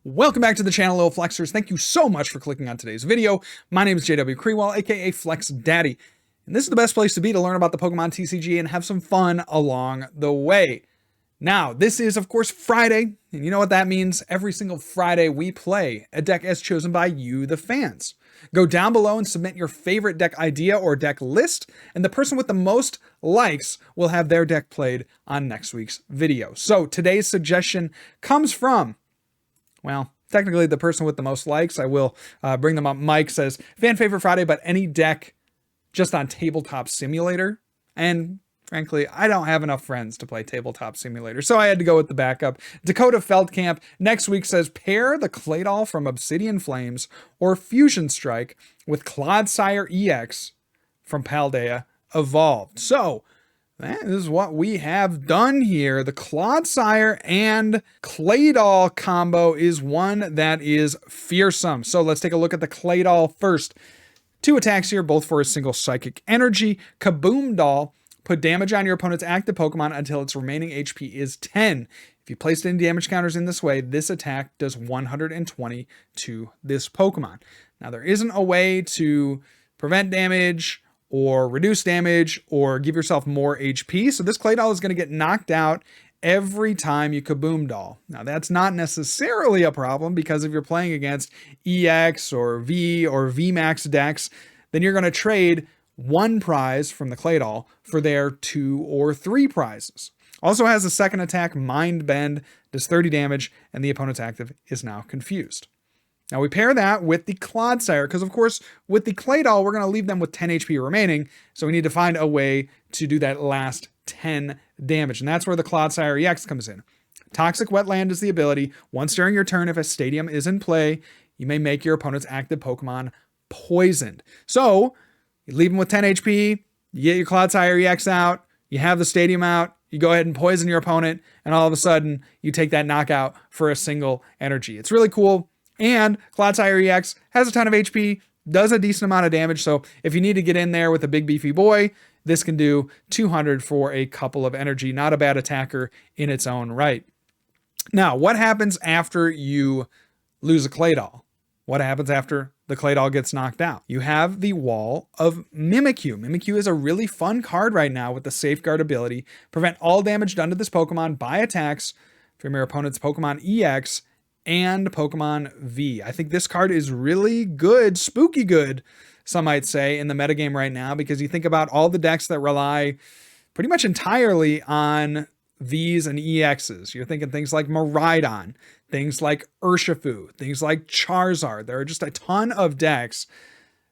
Welcome back to the channel, little flexers. Thank you so much for clicking on today's video. My name is JW Creewell, aka Flex Daddy, and this is the best place to be to learn about the Pokemon TCG and have some fun along the way. Now, this is, of course, Friday, and you know what that means. Every single Friday, we play a deck as chosen by you, the fans. Go down below and submit your favorite deck idea or deck list, and the person with the most likes will have their deck played on next week's video. So today's suggestion comes from, well, technically the person with the most likes. I will bring them up. Mike says, fan favorite Friday, but any deck just on Tabletop Simulator. And frankly, I don't have enough friends to play Tabletop Simulator, so I had to go with the backup. Dakota Feldkamp next week says, pair the Claydol from Obsidian Flames or Fusion Strike with Clodsire EX from Paldean Evolved. So that is what we have done here. The Clodsire and Claydol combo is one that is fearsome. So let's take a look at the Claydol first. 2 attacks here, both for a single Psychic Energy. Kaboom Doll. Put damage on your opponent's active Pokemon until its remaining HP is 10. If you placed any damage counters in this way, this attack does 120 to this Pokemon. Now, there isn't a way to prevent damage or reduce damage or give yourself more HP. So this Claydol is going to get knocked out every time you Kaboom Doll. Now, that's not necessarily a problem, because if you're playing against EX or VMAX decks, then you're going to trade 1 prize from the Claydol for their 2 or 3 prizes. Also has a second attack, Mind Bend, does 30 damage, and the opponent's active is now confused. Now we pair that with the Clodsire, because of course with the Claydol we're going to leave them with 10 HP remaining, so we need to find a way to do that last 10 damage, and that's where the Clodsire EX comes in. Toxic Wetland is the ability. Once during your turn, if a stadium is in play, you may make your opponent's active Pokemon poisoned. So you leave them with 10 HP, you get your Clodsire EX out, you have the stadium out, you go ahead and poison your opponent, and all of a sudden you take that knockout for a single energy. It's really cool. And Clodsire EX has a ton of HP, does a decent amount of damage, so if you need to get in there with a big beefy boy, this can do 200 for a couple of energy. Not a bad attacker in its own right. Now, what happens after you lose a Claydol? What happens after the Claydol gets knocked out? You have the wall of Mimikyu. Mimikyu is a really fun card right now with the Safeguard ability. Prevent all damage done to this Pokemon by attacks from your opponent's Pokemon EX and Pokemon V. I think this card is really good, spooky good, some might say, in the metagame right now, because you think about all the decks that rely pretty much entirely on Vs and EXs. You're thinking things like Miraidon, things like Urshifu, things like Charizard. There are just a ton of decks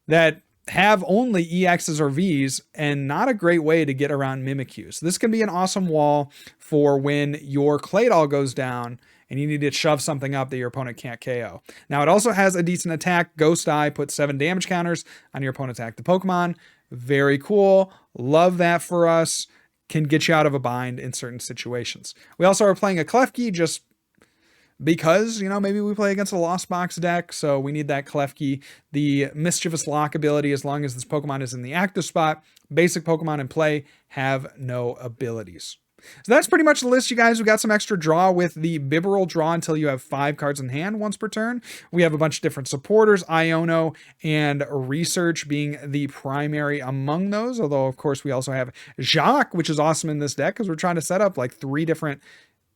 that have only EXs or Vs, and not a great way to get around Mimikyu. So this can be an awesome wall for when your Claydol goes down and you need to shove something up that your opponent can't KO. Now, it also has a decent attack. Ghost Eye puts 7 damage counters on your opponent's active Pokemon. Very cool. Love that for us. Can get you out of a bind in certain situations. We also are playing a Klefki just because, you know, maybe we play against a Lost Box deck, so we need that Klefki. The Mischievous Lock ability, as long as this Pokemon is in the active spot. Basic Pokemon in play have no abilities. So that's pretty much the list, you guys. We got some extra draw with the Bibarel draw until you have 5 cards in hand once per turn. We have a bunch of different supporters, Iono and Research being the primary among those. Although, of course, we also have Jacq, which is awesome in this deck because we're trying to set up like 3 different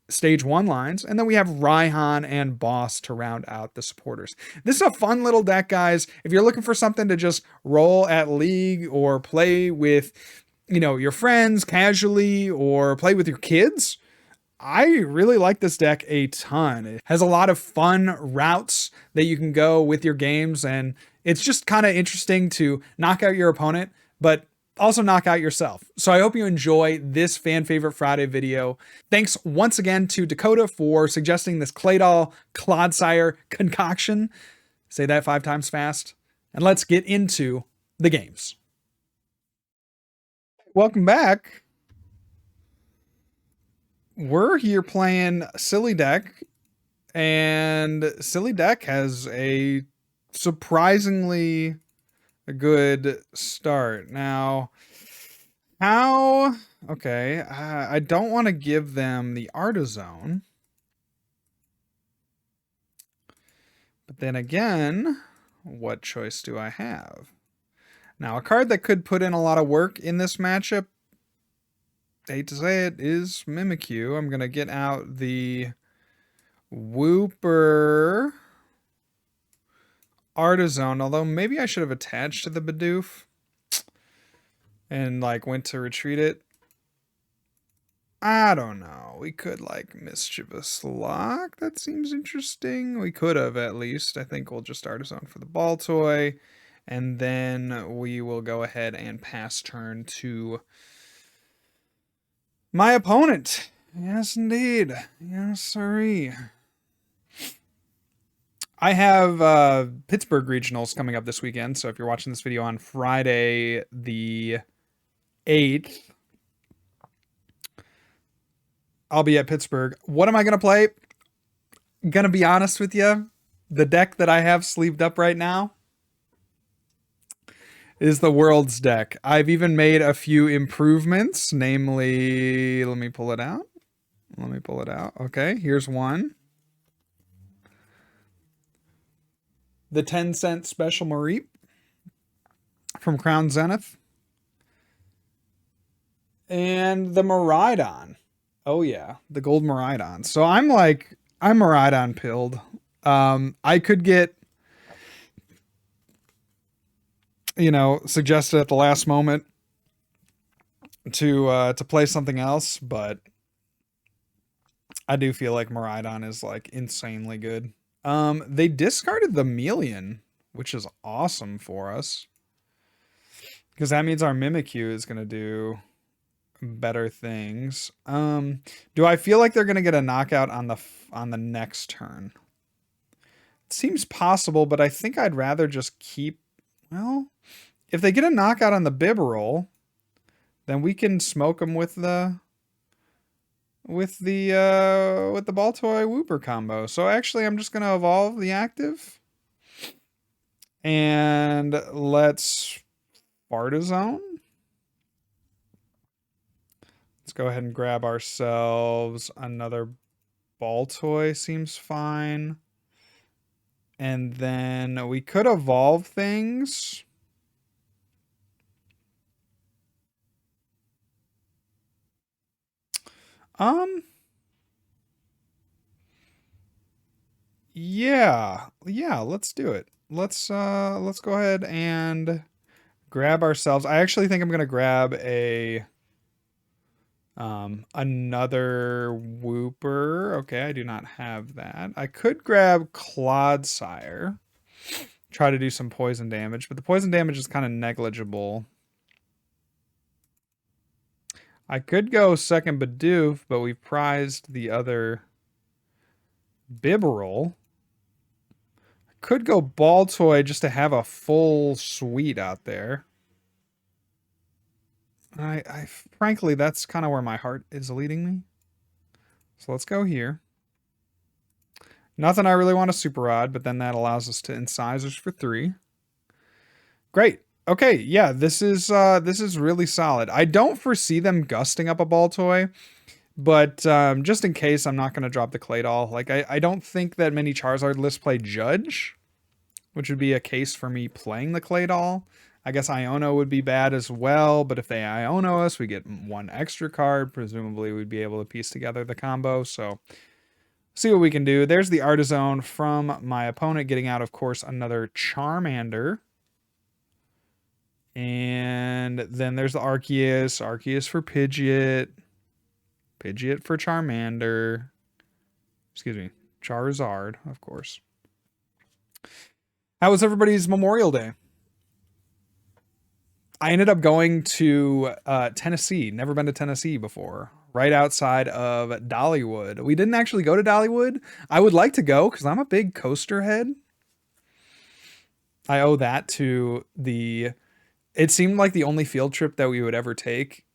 Stage 1 lines. And then we have Raihan and Boss to round out the supporters. This is a fun little deck, guys. If you're looking for something to just roll at League or play with, you know, your friends casually or play with your kids, I really like this deck a ton. It has a lot of fun routes that you can go with your games, and it's just kind of interesting to knock out your opponent, but also knock out yourself. So I hope you enjoy this Fan Favorite Friday video. Thanks once again to Dakota for suggesting this Claydol Clodsire concoction. Say that 5 times fast. And let's get into the games. Welcome back. We're here playing Silly Deck, and Silly Deck has a surprisingly good start. Now, how? Okay, I don't want to give them the Artazon. But then again, what choice do I have? Now, a card that could put in a lot of work in this matchup, I hate to say it, is Mimikyu. I'm going to get out the Wooper Artazon, although maybe I should have attached to the Bidoof and like went to retreat it. I don't know. We could like Mischievous Lock. That seems interesting. We could have at least. I think we'll just Artazon for the Baltoy. And then we will go ahead and pass turn to my opponent. Yes, indeed. Yes, sirree. I have Pittsburgh Regionals coming up this weekend. So if you're watching this video on Friday the 8th, I'll be at Pittsburgh. What am I going to play? Gonna be honest with you. The deck that I have sleeved up right now is the Worlds deck. I've even made a few improvements, namely, let me pull it out. Okay, here's one. The 10-cent Special Mareep from Crown Zenith. And the Miraidon. Oh yeah, the gold Miraidon. So I'm Miraidon pilled. I could get, suggested at the last moment to play something else, but I do feel like Miraidon is like insanely good. They discarded the Melian, which is awesome for us, because that means our Mimikyu is gonna do better things. Do I feel like they're gonna get a knockout on the next turn? It seems possible, but I think I'd rather just keep. Well, if they get a knockout on the Bibarel, then we can smoke them with the Baltoy Wooper combo. So actually, I'm just gonna evolve the active, and let's Artazon. Let's go ahead and grab ourselves another Baltoy. Seems fine. And then we could evolve things. Yeah, let's do it. Let's go ahead and grab ourselves. I actually think I'm gonna grab another Wooper. Okay, I do not have that. I could grab Clodsire, try to do some poison damage, but the poison damage is kind of negligible. I could go second Bidoof, but we prized the other Bibarel. I could go Baltoy just to have a full suite out there. I frankly, that's kind of where my heart is leading me. So let's go here. Nothing I really want to Super Rod, but then that allows us to Incisors for 3. Great. Okay, yeah, this is really solid. I don't foresee them gusting up a Baltoy, but just in case, I'm not going to drop the Claydol. Like, I don't think that many Charizard lists play Judge, which would be a case for me playing the Claydol. I guess Iono would be bad as well, but if they Iono us, we get one extra card. Presumably, we'd be able to piece together the combo, so see what we can do. There's the Artazon from my opponent, getting out, of course, another Charmander. And then there's the Arceus. Arceus for Pidgeot. Pidgeot for Charmander. Excuse me. Charizard, of course. How was everybody's Memorial Day? I ended up going to Tennessee. Never been to Tennessee before. Right outside of Dollywood. We didn't actually go to Dollywood. I would like to go because I'm a big coaster head. I owe that to the... It seemed like the only field trip that we would ever take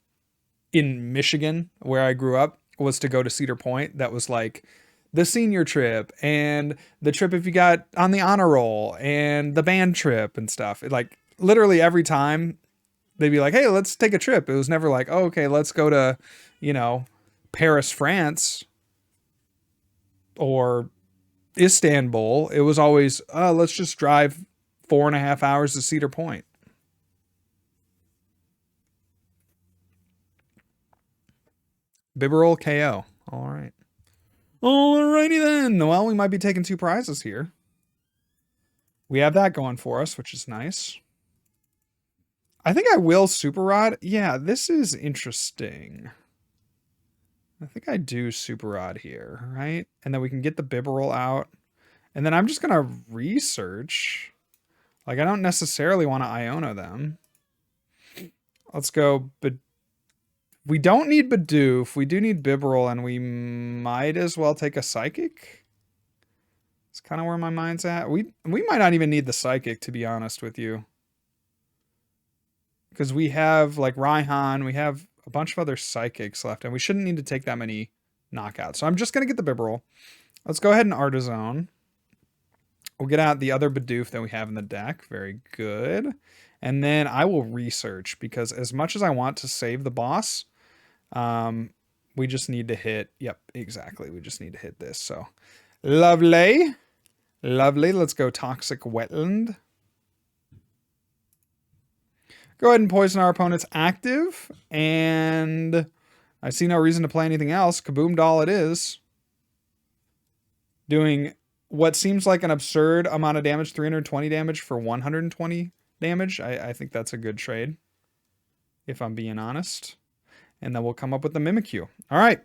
in Michigan, where I grew up, was to go to Cedar Point. That was like the senior trip and the trip if you got on the honor roll and the band trip and stuff. Like literally every time they'd be like, hey, let's take a trip. It was never like, oh, okay, let's go to, Paris, France, or Istanbul, it was always, let's just drive 4.5 hours to Cedar Point. Bibarel KO. All right. Alrighty then. Well, we might be taking 2 prizes here. We have that going for us, which is nice. I think I will Super Rod. Yeah, this is interesting. I think I do Super Rod here, right? And then we can get the Bibarel out. And then I'm just going to research. Like, I don't necessarily want to Iono them. Let's go. But we don't need Bidoof. We do need Bibarel, and we might as well take a Psychic. It's kind of where my mind's at. We might not even need the Psychic, to be honest with you. Because we have, like, Raihan. We have a bunch of other Psychics left, and we shouldn't need to take that many knockouts. So I'm just going to get the Bibarel. Let's go ahead and Artazon. We'll get out the other Bidoof that we have in the deck. Very good. And then I will research, because as much as I want to save the boss, we just need to hit. Yep, exactly. We just need to hit this. So lovely. Lovely. Let's go Toxic Wetland. Go ahead and poison our opponent's active. And I see no reason to play anything else. Kaboom Doll it is. Doing what seems like an absurd amount of damage, 320 damage for 120 damage. I think that's a good trade, if I'm being honest. And then we'll come up with the Mimikyu. All right.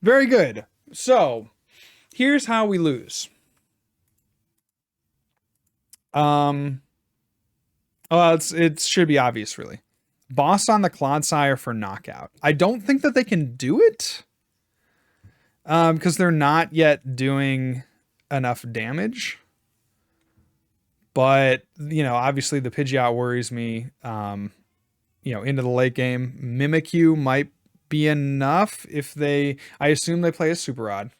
Very good. So here's how we lose. It should be obvious, really. Boss on the Clodsire for knockout. I don't think that they can do it, because they're not yet doing enough damage. But, you know, obviously the Pidgeot worries me. You know, into the late game. Mimikyu might be enough if they... I assume they play a Super Rod.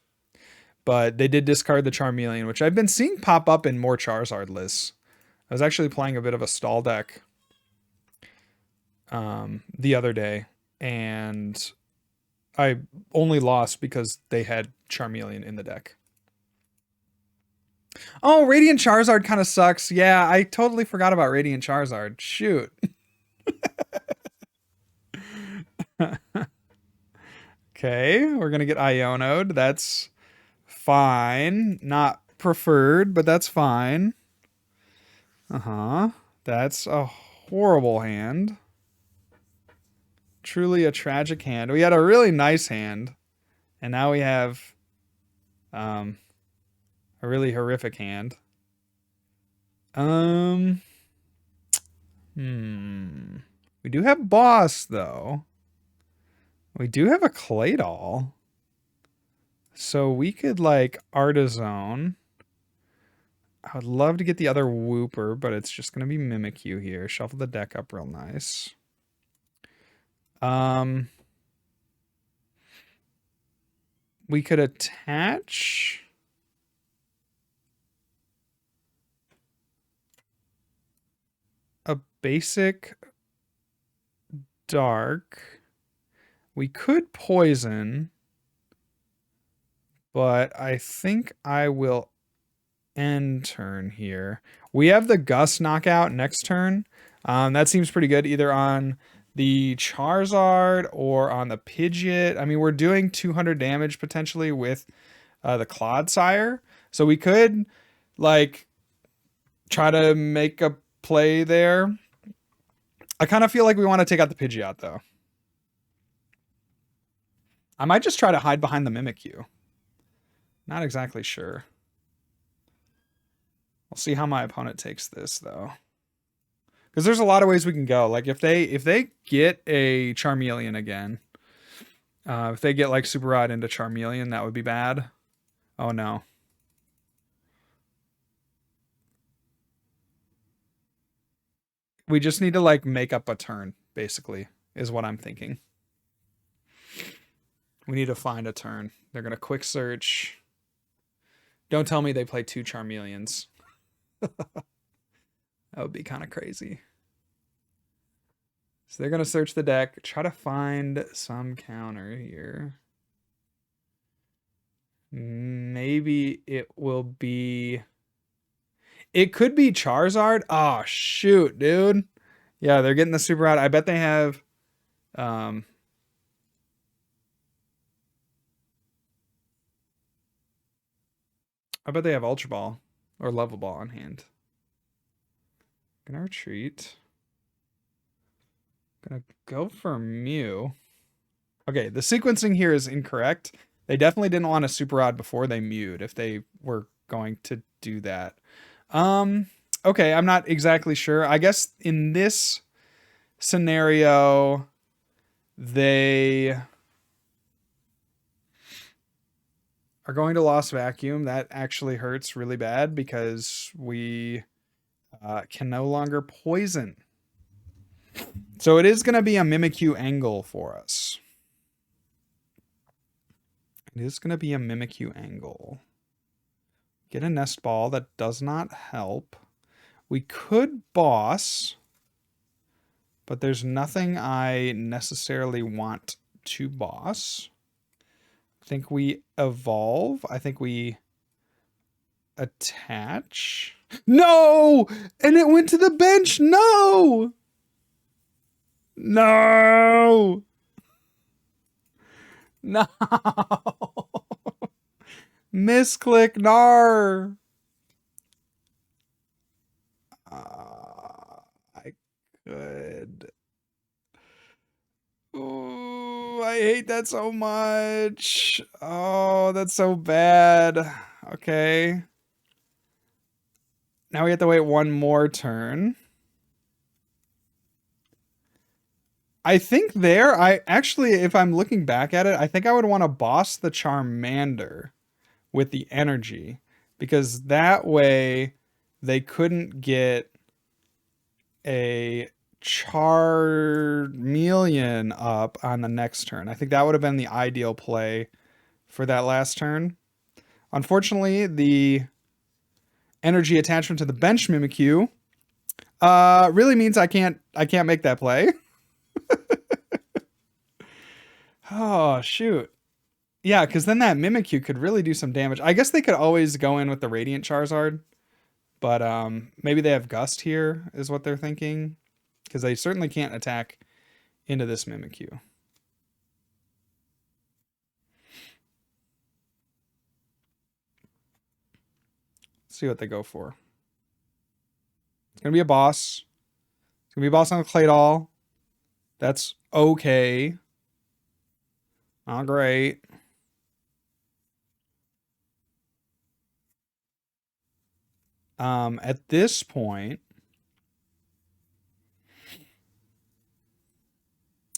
But they did discard the Charmeleon, which I've been seeing pop up in more Charizard lists. I was actually playing a bit of a stall deck the other day, and I only lost because they had Charmeleon in the deck. Oh, Radiant Charizard kind of sucks. Yeah, I totally forgot about Radiant Charizard. Shoot. Okay, we're going to get Iono'd. That's fine. Not preferred, but that's fine. That's a horrible hand. Truly a tragic hand. We had a really nice hand, and now we have a really horrific hand. We do have Boss, though. We do have a Claydol. So we could, like, Artazon. I would love to get the other Wooper, but it's just going to be Mimikyu here. Shuffle the deck up real nice. We could attach a basic dark. We could poison, but I think I will end turn here. We have the Gus knockout next turn. That seems pretty good, either on the Charizard or on the Pidgeot. I mean, we're doing 200 damage potentially with the Clodsire. So we could, like, try to make a play there. I kind of feel like we want to take out the Pidgeot, though. I might just try to hide behind the Mimikyu. Not exactly sure. We'll see how my opponent takes this, though. Because there's a lot of ways we can go. Like, if they get a Charmeleon again, if they get, like, Super Rod into Charmeleon, that would be bad. Oh, no. We just need to, like, make up a turn, basically, is what I'm thinking. We need to find a turn. They're going to quick search. Don't tell me they play 2 Charmeleons. That would be kind of crazy. So they're going to search the deck, try to find some counter here. Maybe it will be... It could be Charizard. Oh, shoot, dude. Yeah, they're getting the super out. I bet they have... I bet they have Ultra Ball or Level Ball on hand. Gonna retreat. Gonna go for Mew. Okay, the sequencing here is incorrect. They definitely didn't want a Super Rod before they mewed if they were going to do that. Okay, I'm not exactly sure. I guess in this scenario, they are going to Lost Vacuum. That actually hurts really bad because we can no longer poison. So it is going to be a Mimikyu angle for us. It is going to be a Mimikyu angle. Get a Nest Ball. That does not help. We could boss, but there's nothing I necessarily want to boss. I think we evolve. I think we attach. No! And it went to the bench. No! No! No! Misclick, nar. I could. Ooh, I hate that so much. Oh, that's so bad. Okay. Now we have to wait one more turn. I think there, if I'm looking back at it, I think I would want to boss the Charmander with the energy, because that way they couldn't get a Charmeleon up on the next turn. I think that would have been the ideal play for that last turn. Unfortunately, the energy attachment to the bench Mimikyu really means I can't make that play. Oh, shoot. Yeah, because then that Mimikyu could really do some damage. I guess they could always go in with the Radiant Charizard, but maybe they have Gust here is what they're thinking, because they certainly can't attack into this Mimikyu. Let's see what they go for. It's going to be a boss. It's going to be a boss on the Claydol. That's okay. Not great. At this point...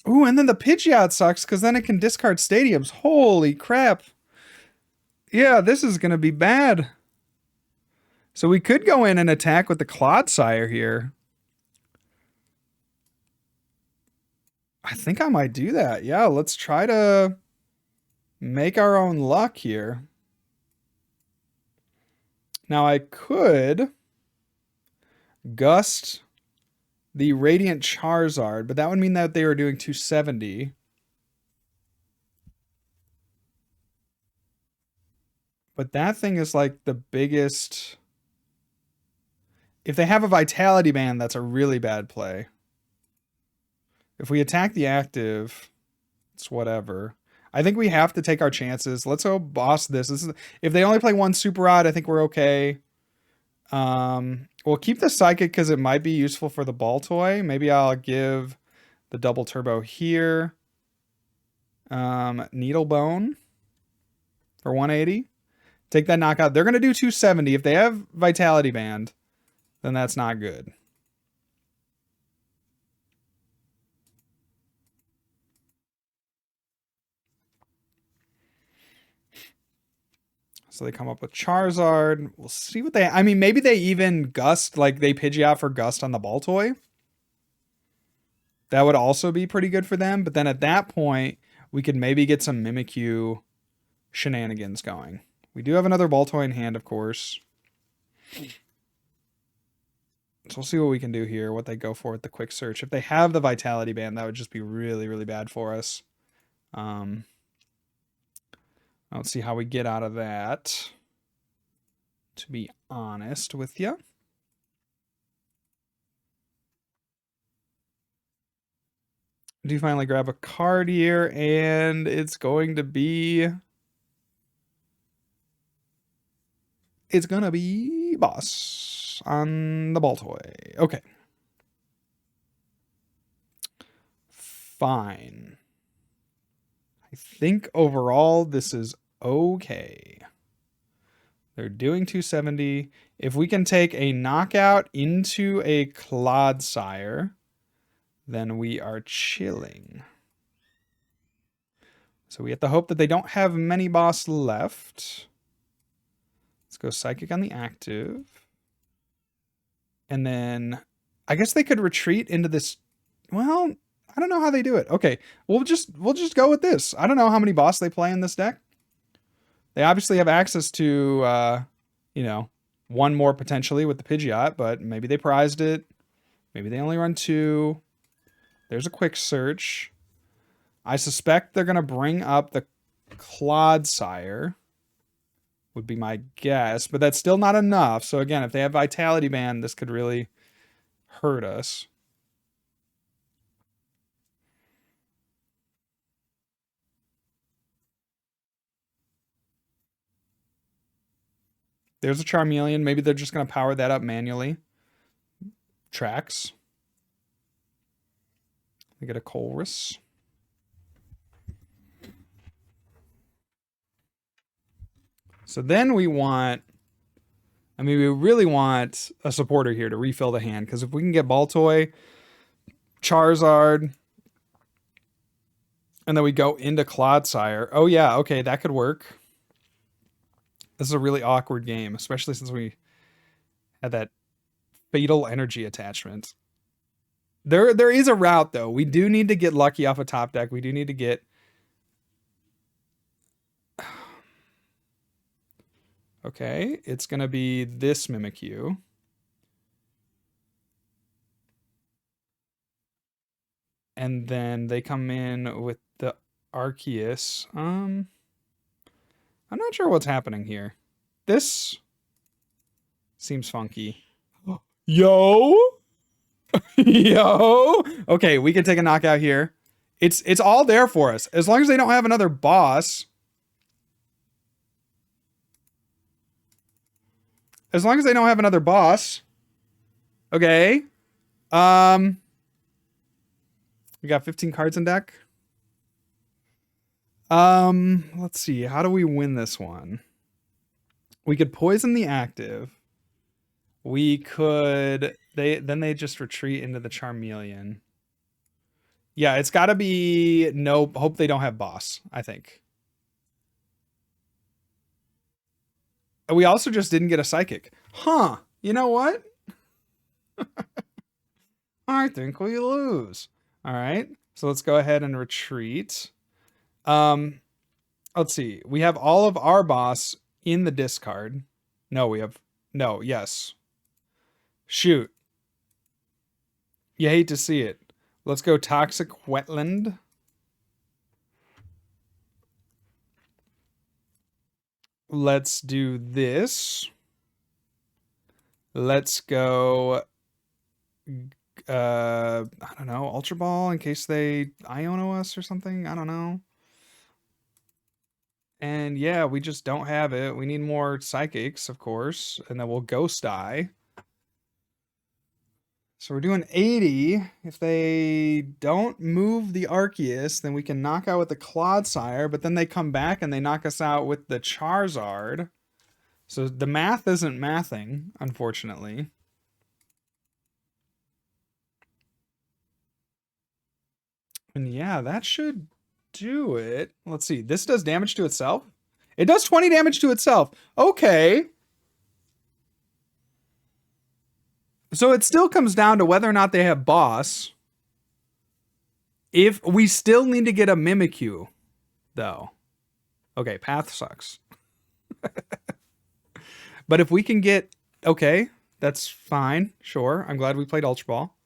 Ooh, and then the Pidgeot sucks because then it can discard stadiums. Holy crap. Yeah, this is going to be bad. So we could go in and attack with the Clodsire here. I think I might do that. Yeah, let's try to make our own luck here. Now I could Gust the Radiant Charizard, but that would mean that they were doing 270. But that thing is like the biggest... If they have a Vitality Band, that's a really bad play. If we attack the active, it's whatever. I think we have to take our chances. Let's go boss this. If they only play one Super Rod, I think we're okay. We'll keep the Psychic because it might be useful for the Baltoy. Maybe I'll give the Double Turbo here. Needle Bone for 180. Take that knockout. They're going to do 270. If they have Vitality Band, then that's not good. So they come up with Charizard. We'll see what they... I mean, maybe they even Gust, like they Pidgeot for Gust on the Baltoy. That would also be pretty good for them. But then at that point, we could maybe get some Mimikyu shenanigans going. We do have another Baltoy in hand, of course. So we'll see what we can do here, what they go for with the Quick Search. If they have the Vitality Band, that would just be really, really bad for us. I don't see how we get out of that, to be honest with you. Do finally grab a card here, and it's going to be... It's going to be Boss on the Baltoy. Okay. Fine. I think overall this is okay. They're doing 270. If we can take a knockout into a Clodsire, then we are chilling. So we have to hope that they don't have many boss left. Let's go Psychic on the active. And then I guess they could retreat into this. Well, I don't know how they do it. Okay, we'll just go with this. I don't know how many boss they play in this deck. They obviously have access to, you know, one more potentially with the Pidgeot, but maybe they prized it. Maybe they only run 2. There's a quick search. I suspect they're going to bring up the Clodsire, would be my guess, but that's still not enough. So again, if they have Vitality Band, this could really hurt us. There's a Charmeleon. Maybe they're just going to power that up manually. Tracks. They get a Colress. So then we want... I mean, we really want a supporter here to refill the hand, because if we can get Baltoy, Charizard, and then we go into Clodsire. Oh yeah, okay, that could work. This is a really awkward game, especially since we had that fatal energy attachment. There is a route, though. We do need to get lucky off a top deck. We do need to get... Okay, it's going to be this Mimikyu. And then they come in with the Arceus. I'm not sure what's happening here. This seems funky. Yo! Yo! Okay, we can take a knockout here. It's all there for us. As long as they don't have another boss. As long as they don't have another boss. Okay. We got 15 cards in deck. Let's see. How do we win this one? We could poison the active. We could... Then they just retreat into the Charmeleon. Yeah, it's got to be... No, hope they don't have boss, I think. We also just didn't get a Psychic. Huh. You know what? I think we lose. All right. So let's go ahead and retreat. Let's see. We have all of our boss in the discard. No, we have... No, yes. Shoot. You hate to see it. Let's go Toxic Wetland. Let's do this. Let's go... I don't know, Ultra Ball in case they Iono us or something. I don't know. And yeah, we just don't have it. We need more Psychics, of course. And then we'll Ghost Eye. So we're doing 80. If they don't move the Arceus, then we can knock out with the Clodsire. But then they come back and they knock us out with the Charizard. So the math isn't mathing, unfortunately. And yeah, that should do it. Let's see. This does damage to itself? It does 20 damage to itself. Okay. So it still comes down to whether or not they have boss. If we still need to get a Mimikyu, though. Okay, path sucks. But if we can get... Okay, that's fine. Sure. I'm glad we played Ultra Ball.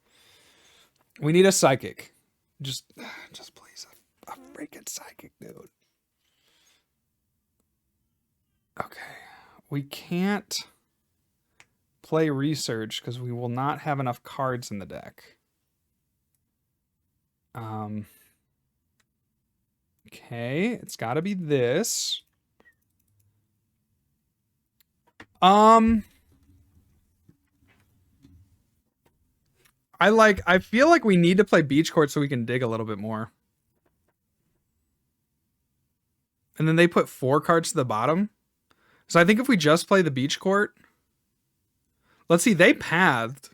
We need a Psychic. Just please, a freaking Psychic, dude. Okay. We can't play research because we will not have enough cards in the deck. Okay, it's got to be this. I feel like we need to play Beach Court so we can dig a little bit more. And then they put 4 cards to the bottom. So I think if we just play the Beach Court. Let's see, they pathed.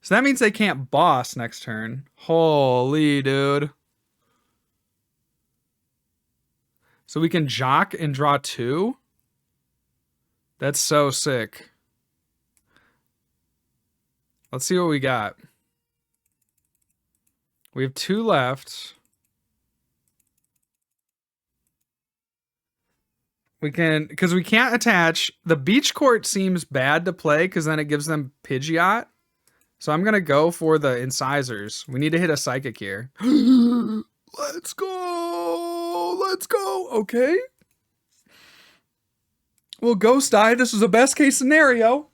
So that means they can't boss next turn. Holy dude. So we can Jacq and draw 2. That's so sick. Let's see what we got. We have 2 left. We can, because we can't attach. The Beach Court seems bad to play because then it gives them Pidgeot. So I'm going to go for the Incisors. We need to hit a Psychic here. Let's go. Let's go. Okay. Well, Ghost Eye, this was a best case scenario.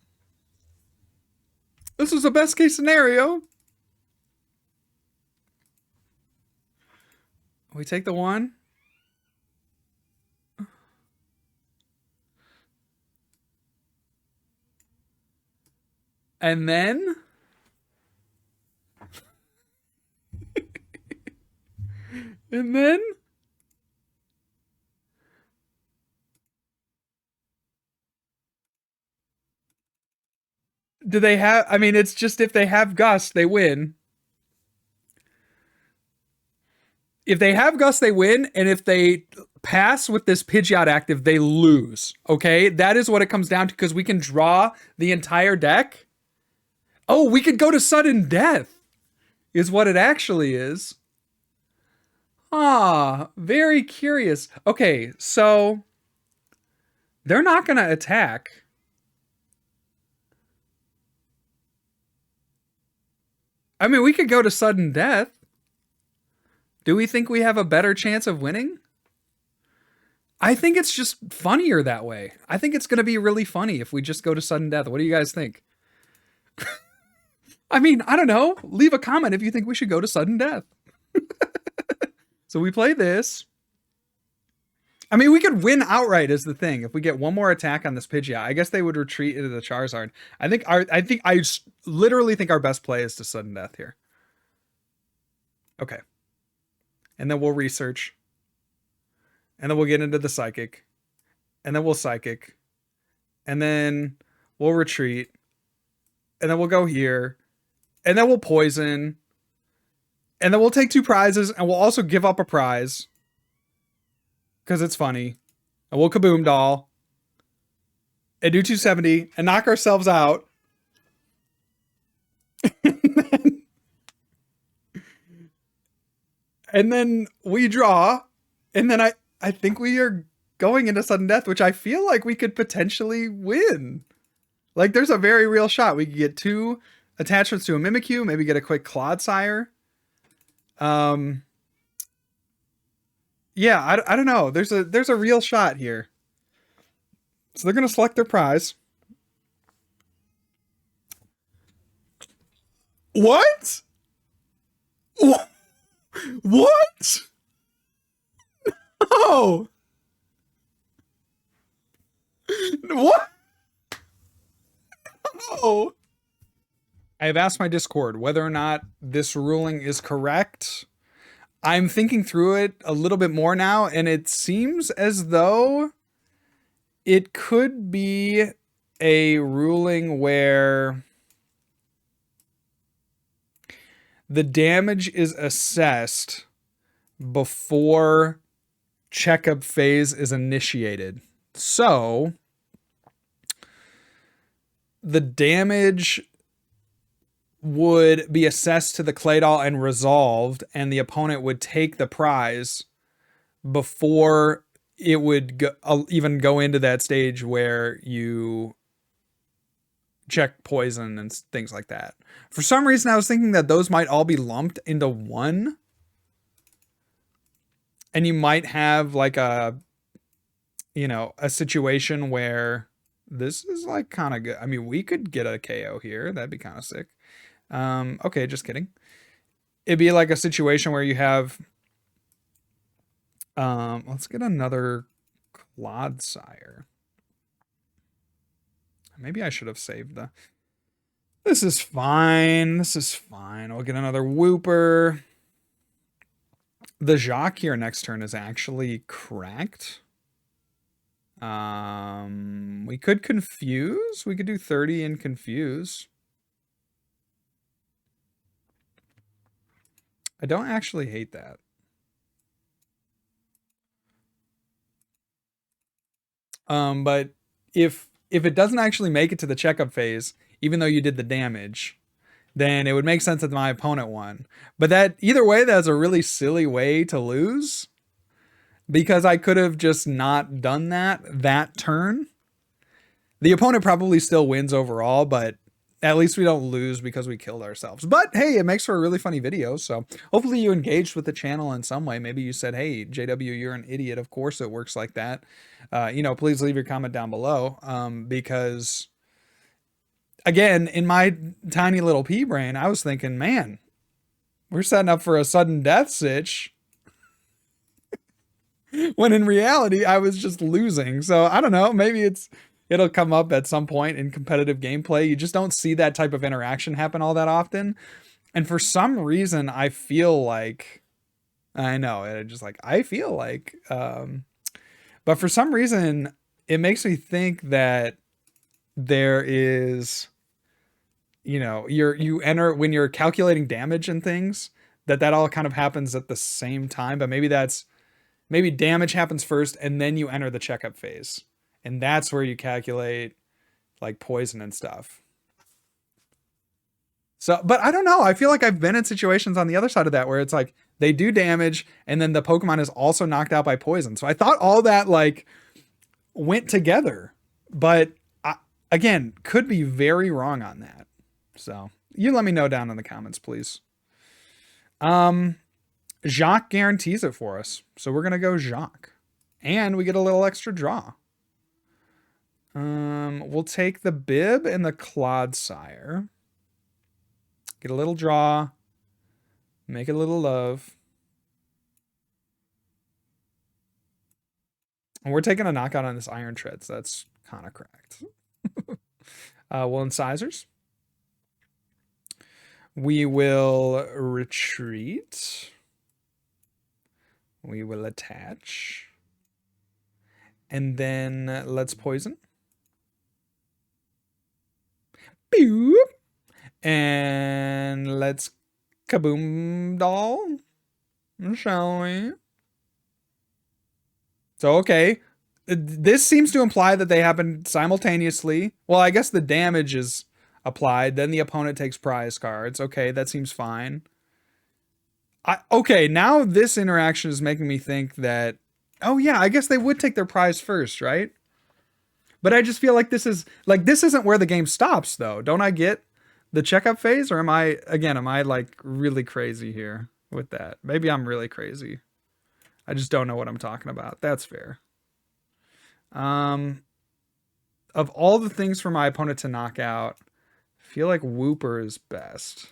This was a best case scenario. We take the 1. And then and then do they have, I mean, it's just if they have Gust, they win. If they have Gust, they win, and if they pass with this Pidgeot active, they lose. Okay? That is what it comes down to, because we can draw the entire deck. Oh, we could go to sudden death, is what it actually is. Ah, very curious. Okay, so they're not going to attack. I mean, we could go to sudden death. Do we think we have a better chance of winning? I think it's just funnier that way. I think it's going to be really funny if we just go to sudden death. What do you guys think? I mean, I don't know. Leave a comment if you think we should go to sudden death. So we play this. I mean, we could win outright is the thing. If we get one more attack on this Pidgeot, I guess they would retreat into the Charizard. I literally think our best play is to sudden death here. Okay. And then we'll research. And then we'll get into the Psychic. And then we'll Psychic. And then we'll retreat. And then we'll go here. And then we'll Poison. And then we'll take 2 prizes. And we'll also give up a prize. Because it's funny. And we'll Kaboom Doll. And do 270. And knock ourselves out. And then we draw. And then I think we are going into sudden death, which I feel like we could potentially win. Like, there's a very real shot. We could get 2 attachments to a Mimikyu, maybe get a quick Clodsire. Yeah, I don't know. There's a real shot here. So they're going to select their prize. What? What? No. What? No. I have asked my Discord whether or not this ruling is correct. I'm thinking through it a little bit more now, and it seems as though it could be a ruling where the damage is assessed before checkup phase is initiated. So the damage would be assessed to the Claydol and resolved, and the opponent would take the prize before it would even go into that stage where you check poison and things like that. For some reason, I was thinking that those might all be lumped into one, and you might have like a you know, a situation where this is like kind of good. I mean, we could get a KO here. That'd be kind of sick. Okay, just kidding. It'd be like a situation where you have, let's get another Clodsire. Maybe I should have saved the, this is fine. This is fine. We'll get another Wooper. The Jacq here next turn is actually cracked. We could confuse. We could do 30 and confuse. I don't actually hate that. But if it doesn't actually make it to the checkup phase, even though you did the damage, then it would make sense that my opponent won. But that either way, that's a really silly way to lose, because I could have just not done that turn. The opponent probably still wins overall, but at least we don't lose because we killed ourselves. But hey, it makes for a really funny video. So hopefully you engaged with the channel in some way. Maybe you said, hey, JW, you're an idiot. Of course it works like that. You know, please leave your comment down below, because again, in my tiny little pea brain, I was thinking, man, we're setting up for a sudden death sitch. When in reality, I was just losing. So I don't know, maybe it'll come up at some point in competitive gameplay. You just don't see that type of interaction happen all that often. And for some reason, I feel like, I know, it just like, I feel like, but for some reason, it makes me think that there is, you know, you enter when you're calculating damage and things, that all kind of happens at the same time. But maybe damage happens first and then you enter the checkup phase. And that's where you calculate like poison and stuff. So, but I don't know. I feel like I've been in situations on the other side of that where it's like they do damage and then the Pokemon is also knocked out by poison. So I thought all that like went together, but again, could be very wrong on that. So you let me know down in the comments, please. Jacq guarantees it for us. So we're going to go Jacq. And we get a little extra draw. We'll take the Bib and the Clodsire. Get a little draw. Make a little love. And we're taking a knockout on this Iron Tread, so that's kind of cracked. We'll incisors. We will retreat. We will attach. And then let's poison. Boop. And let's kaboom doll. Shall we? So, okay. This seems to imply that they happen simultaneously. Well, I guess the damage is applied. Then the opponent takes prize cards. Okay, that seems fine. Okay, now this interaction is making me think that, oh yeah, I guess they would take their prize first, right? But I just feel like this isn't where the game stops, though. Don't I get the checkup phase, or am I like really crazy here with that? Maybe I'm really crazy. I just don't know what I'm talking about. That's fair. Of all the things for my opponent to knock out, I feel like Wooper is best.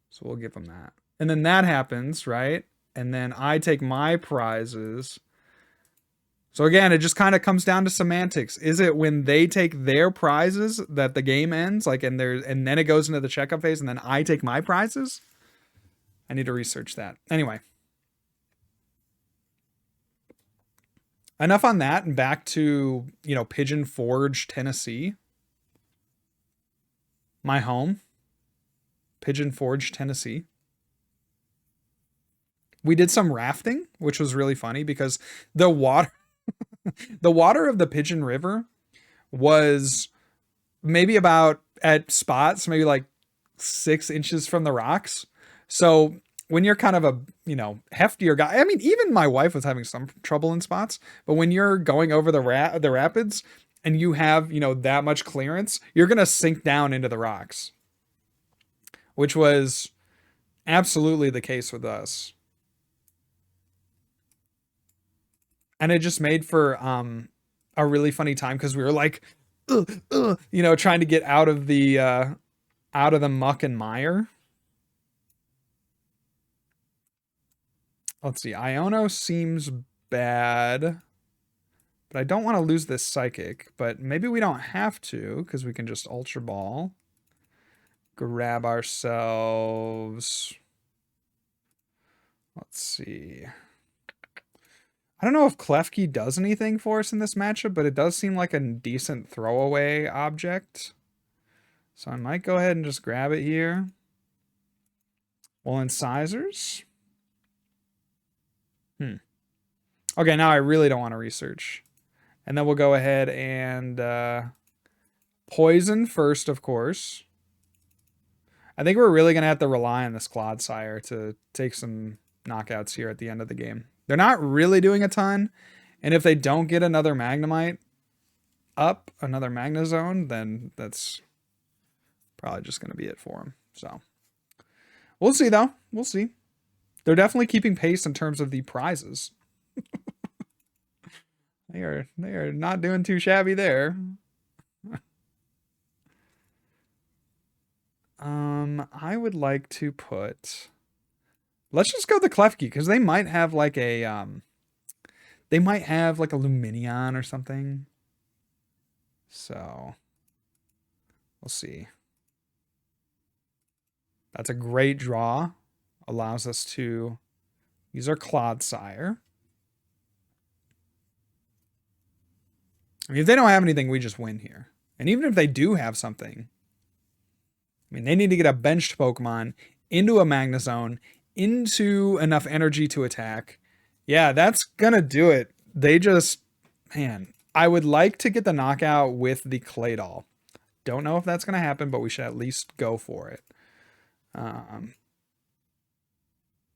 So we'll give him that. And then that happens, right? And then I take my prizes. So again, it just kind of comes down to semantics. Is it when they take their prizes that the game ends? Like, and then it goes into the checkup phase and then I take my prizes? I need to research that. Anyway. Enough on that, and back to, you know, Pigeon Forge, Tennessee. My home. Pigeon Forge, Tennessee. We did some rafting, which was really funny because the water of the Pigeon River was maybe about, at spots, maybe like 6 inches from the rocks. So when you're kind of a, you know, heftier guy, I mean, even my wife was having some trouble in spots, but when you're going over the rapids and you have, you know, that much clearance, you're going to sink down into the rocks, which was absolutely the case with us. And it just made for a really funny time because we were like, you know, trying to get out of the muck and mire. Let's see. Iono seems bad, but I don't want to lose this psychic. But maybe we don't have to because we can just Ultra Ball, grab ourselves. Let's see. I don't know if Klefki does anything for us in this matchup, but it does seem like a decent throwaway object. So I might go ahead and just grab it here. Well, incisors. Okay, now I really don't want to research. And then we'll go ahead and poison first, of course. I think we're really going to have to rely on this Clodsire to take some knockouts here at the end of the game. They're not really doing a ton. And if they don't get another Magnemite up, another Magnezone, then that's probably just going to be it for them. So we'll see, though. We'll see. They're definitely keeping pace in terms of the prizes. They are not doing too shabby there. I would like to put... Let's just go the Klefki, because they might have like a Lumineon or something. So we'll see. That's a great draw. Allows us to use our Clodsire. I mean, if they don't have anything, we just win here. And even if they do have something, I mean, they need to get a benched Pokemon into a Magnezone, into enough energy to attack. Yeah, that's gonna do it. They just, man, I would like to get the knockout with the Claydol. Don't know if that's gonna happen, but we should at least go for it.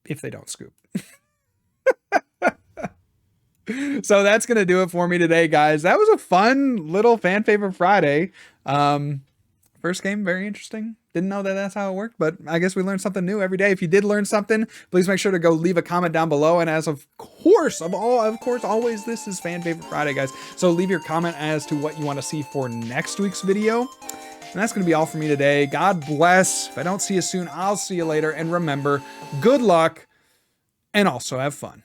If they don't scoop. So that's going to do it for me today, guys. That was a fun little fan favorite Friday. First game, very interesting. Didn't know that that's how it worked, but I guess we learned something new every day. If you did learn something, please make sure to go leave a comment down below. And as of course, always, this is Fan Favorite Friday, guys. So leave your comment as to what you want to see for next week's video. And that's going to be all for me today. God bless. If I don't see you soon, I'll see you later. And remember, good luck and also have fun.